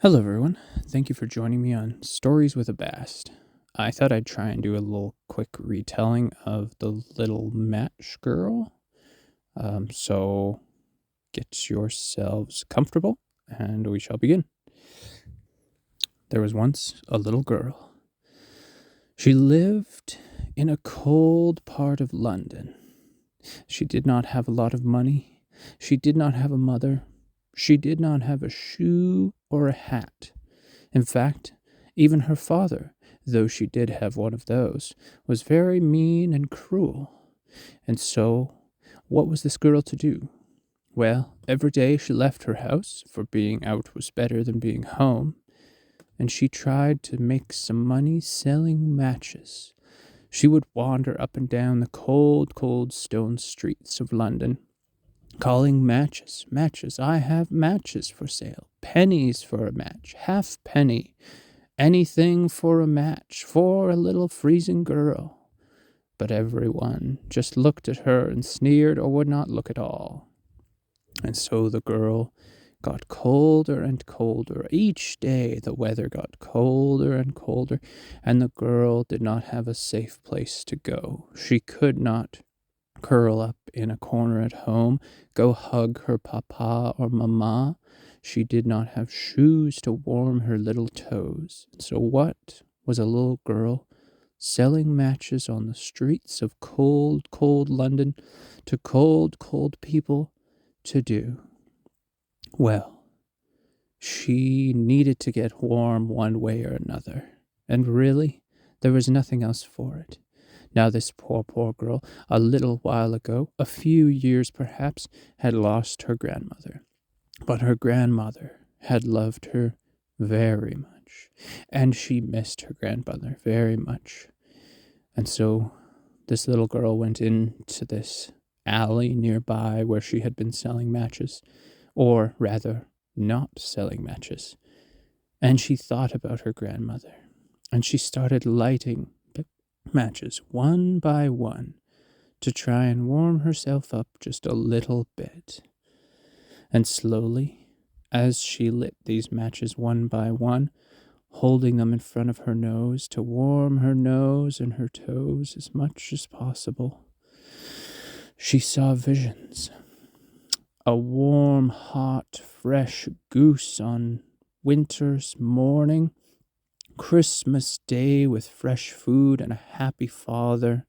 Hello, everyone. Thank you for joining me on Stories with a Bast. I thought I'd try and do a little quick retelling of the Little Match Girl. So get yourselves comfortable and we shall begin. There was once a little girl. She lived in a cold part of London. She did not have a lot of money. She did not have a mother. She did not have a shoe or a hat. In fact, even her father, though she did have one of those, was very mean and cruel. And so, what was this girl to do? Well, every day she left her house, for being out was better than being home, and she tried to make some money selling matches. She would wander up and down the cold, cold stone streets of London, calling matches, matches. I have matches for sale. Pennies for a match. Halfpenny. Anything for a match. For a little freezing girl. But everyone just looked at her and sneered or would not look at all. And so the girl got colder and colder. Each day the weather got colder and colder, and the girl did not have a safe place to go. She could not curl up in a corner at home, go hug her papa or mamma. She did not have shoes to warm her little toes. So what was a little girl selling matches on the streets of cold, cold London to cold, cold people to do? Well, she needed to get warm one way or another, and really, there was nothing else for it. Now this poor, poor girl, a little while ago, a few years perhaps, had lost her grandmother. But her grandmother had loved her very much, and she missed her grandmother very much. And so this little girl went into this alley nearby where she had been selling matches, or rather, not selling matches. And she thought about her grandmother, and she started lighting matches one by one to try and warm herself up just a little bit. And slowly, as she lit these matches one by one, holding them in front of her nose to warm her nose and her toes as much as possible, she saw visions. A warm, hot, fresh goose on winter's morning, Christmas Day with fresh food and a happy father,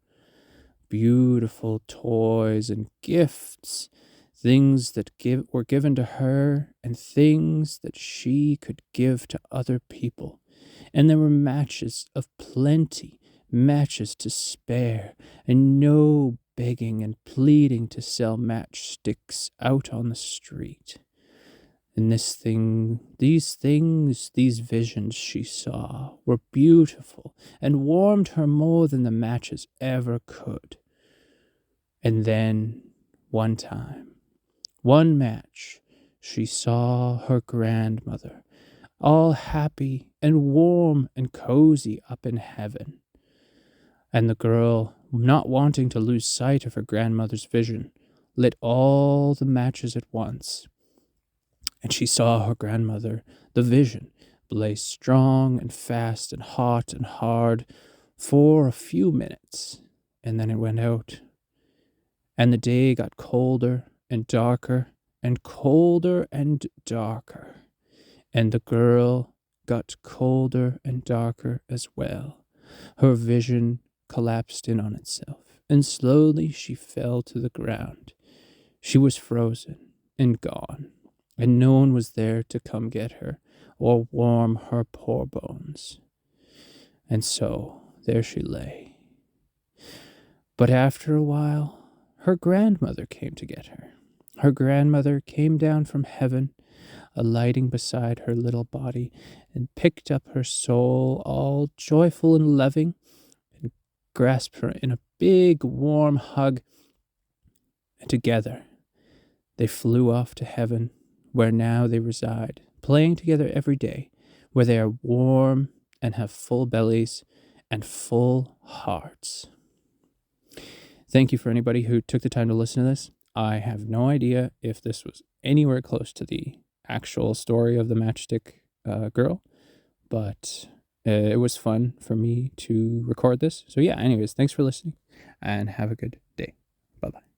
beautiful toys and gifts, things that were given to her and things that she could give to other people. And there were matches of plenty, matches to spare, and no begging and pleading to sell matchsticks out on the street. And these visions she saw were beautiful and warmed her more than the matches ever could. And then, one time, one match, she saw her grandmother, all happy and warm and cozy up in heaven. And the girl, not wanting to lose sight of her grandmother's vision, lit all the matches at once. And she saw her grandmother, the vision, blaze strong and fast and hot and hard for a few minutes, and then it went out. And the day got colder and darker and colder and darker, and the girl got colder and darker as well. Her vision collapsed in on itself, and slowly she fell to the ground. She was frozen and gone, and no one was there to come get her or warm her poor bones. And so there she lay. But after a while, her grandmother came to get her. Her grandmother came down from heaven, alighting beside her little body, and picked up her soul, all joyful and loving, and grasped her in a big, warm hug. And together they flew off to heaven, where now they reside, playing together every day, where they are warm and have full bellies and full hearts. Thank you for anybody who took the time to listen to this. I have no idea if this was anywhere close to the actual story of the Matchstick girl, but it was fun for me to record this. So, yeah, anyways, thanks for listening and have a good day. Bye bye.